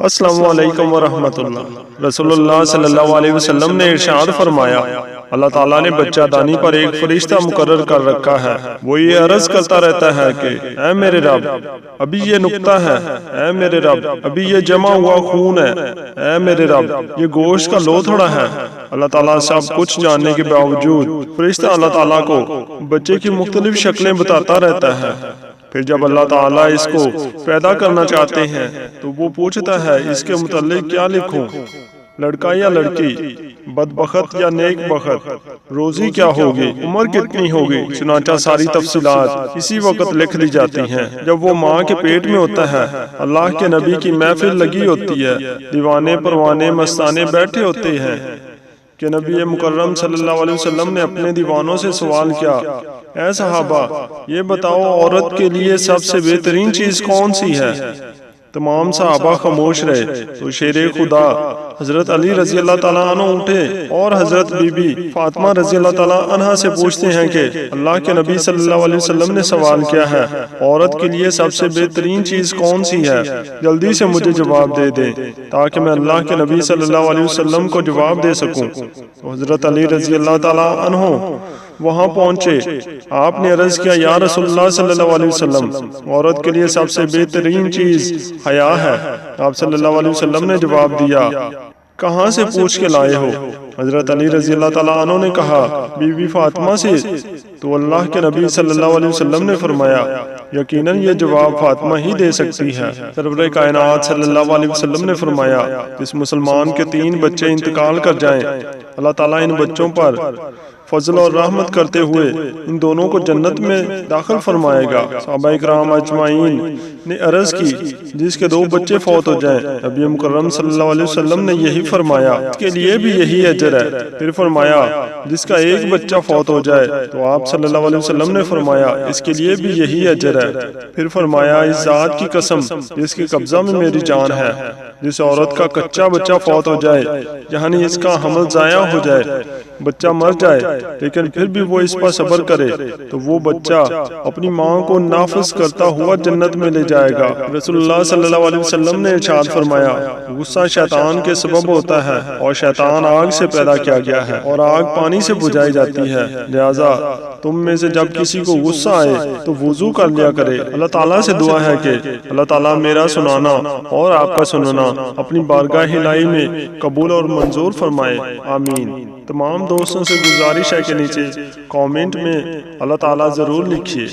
السلام علیکم ورحمۃ اللہ۔ رسول اللہ صلی اللہ علیہ وسلم نے ارشاد فرمایا، اللہ تعالیٰ نے بچہ دانی پر ایک فرشتہ مقرر کر رکھا ہے، وہ یہ عرض کرتا رہتا ہے کہ اے میرے رب ابھی یہ نقطہ ہے، اے میرے رب ابھی یہ جمع ہوا خون ہے، اے میرے رب یہ گوشت کا لوتھڑا ہے۔ اللہ تعالیٰ سب کچھ جاننے کے باوجود فرشتہ اللہ تعالیٰ کو بچے کی مختلف شکلیں بتاتا رہتا ہے۔ پھر جب اللہ تعالیٰ اس کو پیدا کرنا چاہتے ہیں تو وہ پوچھتا ہے اس کے متعلق کیا لکھوں، لڑکا یا لڑکی، بدبخت یا نیک بخت، روزی کیا ہوگی، عمر کتنی ہوگی، چنانچہ ساری تفصیلات اسی وقت لکھ دی جاتی ہیں جب وہ ماں کے پیٹ میں ہوتا ہے۔ اللہ کے نبی کی محفل لگی ہوتی ہے، دیوانے پروانے مستانے بیٹھے ہوتے ہیں کہ نبی مکرم صلی اللہ علیہ وسلم نے اپنے دیوانوں سے سوال کیا، اے صحابہ یہ بتاؤ عورت کے لیے سب سے بہترین چیز کون سی ہے؟ تمام صحابہ خاموش رہے تو شیر خدا حضرت علی رضی اللہ تعالیٰ عنہ اٹھے اور حضرت بی بی فاطمہ رضی اللہ تعالیٰ عنہ سے پوچھتے ہیں کہ اللہ کے نبی صلی اللہ علیہ وسلم نے سوال کیا ہے، عورت کے لیے سب سے بہترین چیز کون سی ہے؟ جلدی سے مجھے جواب دے دیں تاکہ میں اللہ کے نبی صلی اللہ علیہ وسلم کو جواب دے سکوں۔ حضرت علی رضی اللہ تعالیٰ عنہ وہاں پہنچے، آپ نے عرض کیا یا رسول اللہ صلی اللہ علیہ وسلم عورت کے لیے سب سے بہترین چیز حیا ہے۔ آپ صلی اللہ علیہ وسلم نے جواب دیا، کہاں سے پوچھ کے لائے ہو؟ حضرت علی رضی اللہ تعالیٰ عنہ نے کہا بی بی فاطمہ سے۔ تو اللہ کے نبی صلی اللہ علیہ وسلم نے فرمایا یقیناً یہ جواب فاطمہ ہی دے سکتی ہے۔ سرور کائنات صلی اللہ علیہ وسلم نے فرمایا جس مسلمان کے 3 بچے انتقال کر جائیں اللہ تعالیٰ ان بچوں پر فضل اور رحمت کرتے ہوئے ان دونوں کو جنت میں داخل فرمائے گا۔ صحابہ اکرام اجمعین نے عرض کی جس کے 2 بچے فوت ہو جائیں، نبی مکرم صلی اللہ علیہ وسلم نے یہی فرمایا اس کے لیے بھی یہی اجر ہے۔ پھر فرمایا جس کا 1 بچہ فوت ہو جائے تو آپ صلی اللہ علیہ وسلم نے فرمایا اس کے لیے بھی یہی اجر ہے۔ پھر فرمایا اس ذات کی قسم جس کے قبضہ میں میری جان ہے، جس عورت کا کچا بچہ فوت ہو جائے یعنی اس کا حمل ضائع ہو جائے، بچہ مر جائے لیکن پھر بھی وہ اس پر صبر کرے تو وہ بچہ اپنی ماں کو نافذ کرتا ہوا جنت میں لے جائے گا۔ رسول اللہ صلی اللہ علیہ وسلم نے ارشاد فرمایا غصہ شیطان کے سبب ہوتا ہے اور شیطان آگ سے پیدا کیا گیا ہے اور آگ پانی سے بجھائی جاتی ہے، لہٰذا تم میں سے جب کسی کو غصہ آئے تو وضو کر لیا کرے۔ اللہ تعالیٰ سے دعا ہے کہ اللہ تعالیٰ میرا سنانا اور آپ کا سننا اپنی بارگاہ الہی میں قبول اور منظور فرمائے، آمین۔ تمام دوستوں سے گزارش ہے کہ نیچے کامنٹ میں اللہ تعالیٰ ضرور لکھیے۔